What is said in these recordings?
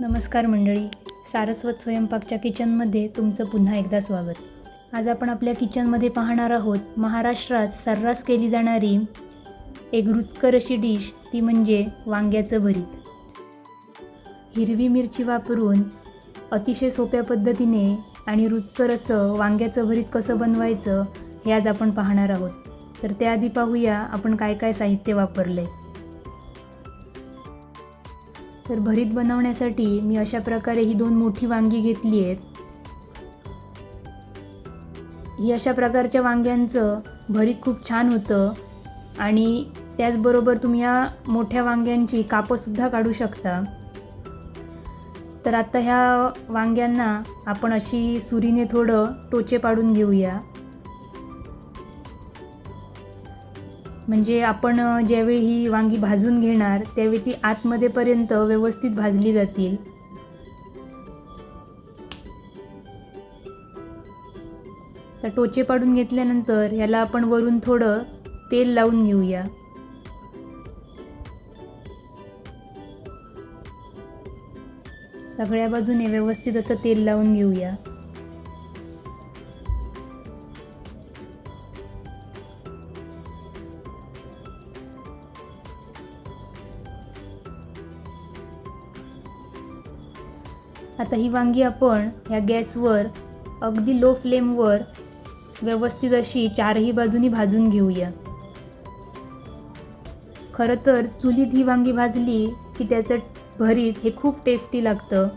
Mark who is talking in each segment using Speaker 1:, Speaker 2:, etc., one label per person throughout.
Speaker 1: नमस्कार मंडळी, सारस्वत स्वयंपाकच्या किचनमध्ये तुमचं पुन्हा एकदा स्वागत. आज आपण आपल्या किचनमध्ये पाहणार आहोत महाराष्ट्रात सर्रास केली जाणारी एक रुचकर अशी डिश, ती म्हणजे वांग्याचं भरीत. हिरवी मिरची वापरून अतिशय सोप्या पद्धतीने आणि रुचकर असं वांग्याचं भरीत कसं बनवायचं हे आज आपण पाहणार आहोत. तर त्याआधी पाहूया आपण काय काय साहित्य वापरले. तर भरीत बनवण्यासाठी मी अशा प्रकारे ही 2 मोठी वांगी घेतली आहेत. ही अशा प्रकारच्या वांग्यांचं भरीत खूप छान होतं आणि त्याचबरोबर तुम्ही या मोठ्या वांग्यांची कापंसुद्धा काढू शकता. तर आता ह्या वांग्यांना आपण अशी सुरीने थोडं टोचे पाडून घेऊया. म्हणजे आपण ज्यावेळी ही वांगी भाजून घेणार त्यावेळी ती आतमध्येपर्यंत व्यवस्थित भाजली जातील. तर टोचे पाडून घेतल्यानंतर याला आपण वरून थोडं तेल लावून घेऊया. सगळ्या बाजूने व्यवस्थित असं तेल लावून घेऊया. आता ही वांगी आपण ह्या गॅसवर अगदी लो फ्लेमवर व्यवस्थित अशी चारही बाजूनी भाजून घेऊया. खरं तर चुलीत ही वांगी भाजली की त्याचं भरीत हे खूप टेस्टी लागतं.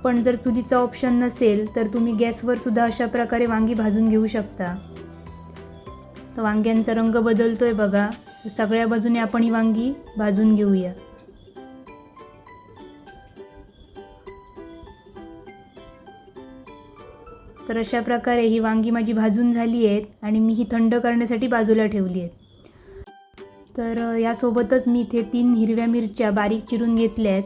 Speaker 1: पण जर चुलीचा ऑप्शन नसेल तर तुम्ही गॅसवर सुद्धा अशा प्रकारे वांगी भाजून घेऊ शकता. तर वांग्यांचा रंग बदलतोय बघा. सगळ्या बाजूने आपण ही वांगी भाजून घेऊया. तर अशा प्रकारे ही वांगी माझी भाजून झाली आहेत आणि मी ही थंड करण्यासाठी बाजूला ठेवली आहेत. तर यासोबतच मी इथे 3 हिरव्या मिरच्या बारीक चिरून घेतल्या आहेत,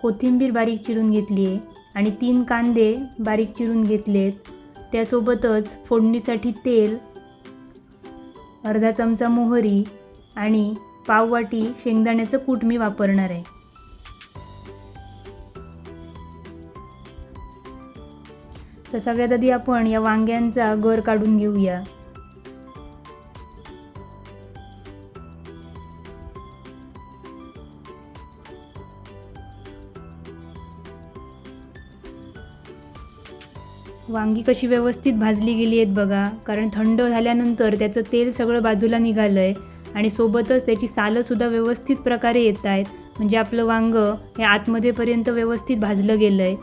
Speaker 1: कोथिंबीर बारीक चिरून घेतली आहे आणि 3 कांदे बारीक चिरून घेतले आहेत. त्यासोबतच फोडणीसाठी तेल, अर्धा चमचा मोहरी आणि पाव वाटी शेंगदाण्याचं कूट मी वापरणार आहे. तर सगळ्यात आधी आपण या वांग्यांचा गर काढून घेऊया. वांगी कशी व्यवस्थित भाजली गेली आहेत बघा, कारण थंड झाल्यानंतर त्याचं तेल सगळं बाजूला निघालं आहे आणि सोबतच त्याची सालंसुद्धा व्यवस्थित प्रकारे येत आहेत. म्हणजे आपलं वांगं हे आतमध्येपर्यंत व्यवस्थित भाजलं गेलं आहे.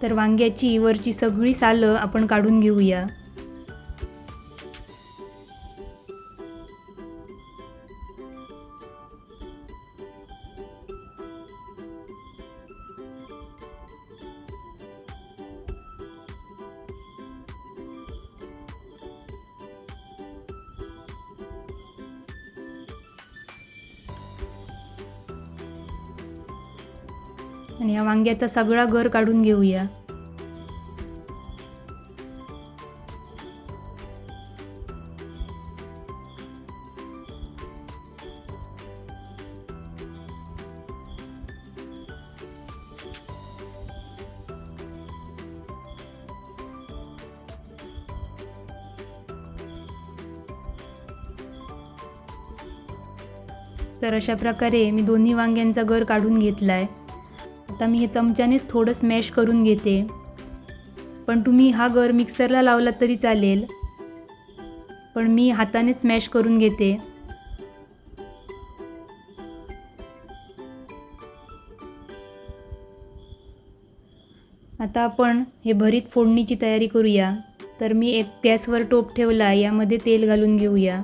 Speaker 1: तर वांग्याची वरची सगळी सालं आपण काढून घेऊया. आणि या वांग्याचा सगळा गर काढून घेऊया. तर अशा प्रकारे मी दोन्ही वांग्यांचा गर काढून घेतला आहे. आता मी हे चमच्यानेच थोडं स्मॅश करून घेते. पण तुम्ही हा गर मिक्सरला लावला तरी चालेल, पण मी हाताने स्मॅश करून घेते. आता आपण हे भरीत फोडणीची तयारी करूया. तर मी एक गॅसवर टोप ठेवला, यामध्ये तेल घालून घेऊया.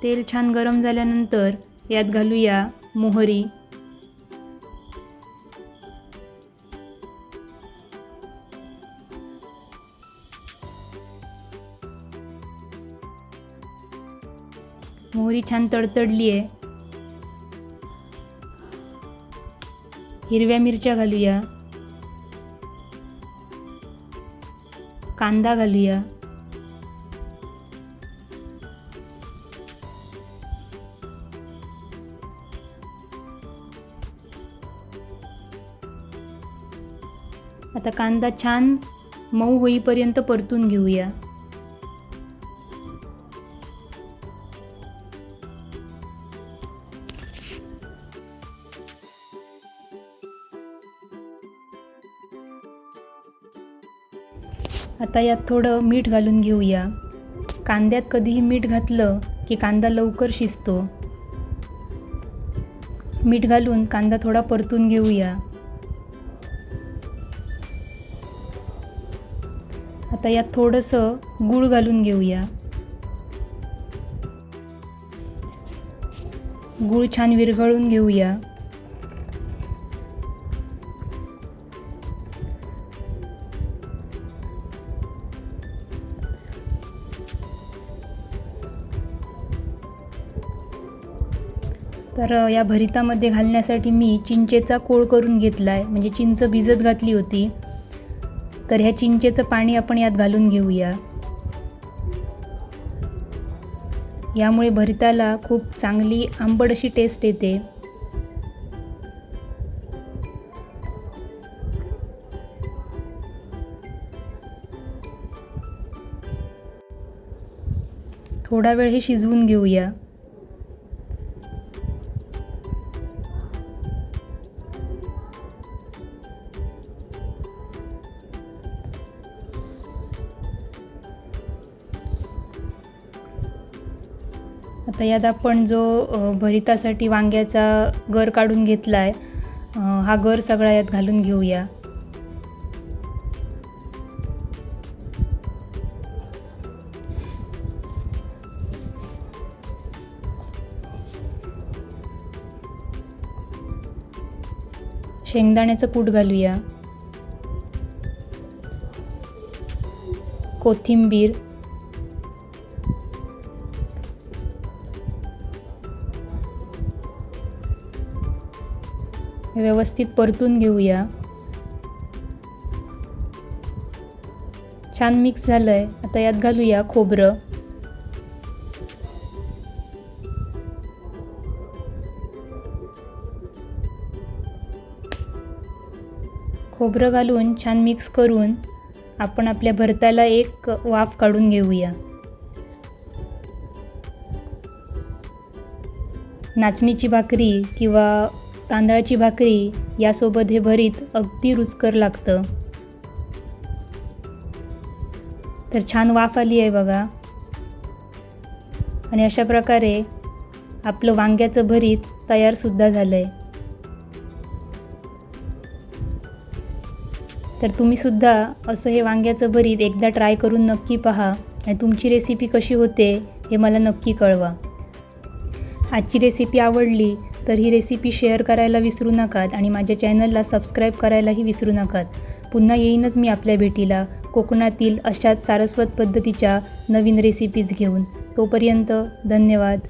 Speaker 1: तेल छान गरम झाल्यानंतर यात घालूया मोहरी, मोहरी छान तडतडली आहे. हिरव्या मिरच्या घालूया, कांदा घालूया, आता कांदा छान मऊ होईपर्यंत परतून घेऊया. आता यात थोडं मीठ घालून घेऊया. कांद्यात कधीही मीठ घातलं की कांदा लवकर शिजतो. मीठ घालून कांदा थोडा परतून घेऊया. आता यात थोडंसं गूळ घालून घेऊया. गूळ छान विरघळून घेऊया. तर या भरितामध्ये घालण्यासाठी मी चिंचेचा कोळ करून घेतला आहे, म्हणजे चिंच भिजत घातली होती. तर ह्या चिंचेचं पाणी आपण यात घालून घेऊया. यामुळे भरिताला खूप चांगली आंबट अशी टेस्ट येते. थोडा वेळ हे शिजवून घेऊया. आता यात आपण जो भरितासाठी वांग्याचा गर काढून घेतला आहे, हा गर सगळा यात घालून घेऊया. शेंगदाण्याचं कूट घालूया. कोथिंबीर, व्यवस्थित परतून घेऊया. छान मिक्स झालंय. आता यात घालूया खोबरं. खोबरं घालून छान मिक्स करून आपण आपल्या भरताला एक वाफ काढून घेऊया. नाचणीची भाकरी किंवा तांदळाची भाकरी यासोबत हे भरीत अगदी रुचकर लागतं. तर छान वाफ आली आहे बघा. आणि अशा प्रकारे आपलं वांग्याचं भरीत तयारसुद्धा झालं आहे. तर तुम्हीसुद्धा असं हे वांग्याचं भरीत एकदा ट्राय करून नक्की पहा आणि तुमची रेसिपी कशी होते हे मला नक्की कळवा. आजची रेसिपी आवडली तर ही रेसिपी शेअर करायला विसरू नकात आणि माझ्या चॅनलला सबस्क्राईब करायलाही विसरू नकात. पुन्हा येईनच मी आपल्या भेटीला कोकणातील अशाच सारस्वत पद्धतीच्या नवीन रेसिपीज घेऊन. तोपर्यंत धन्यवाद.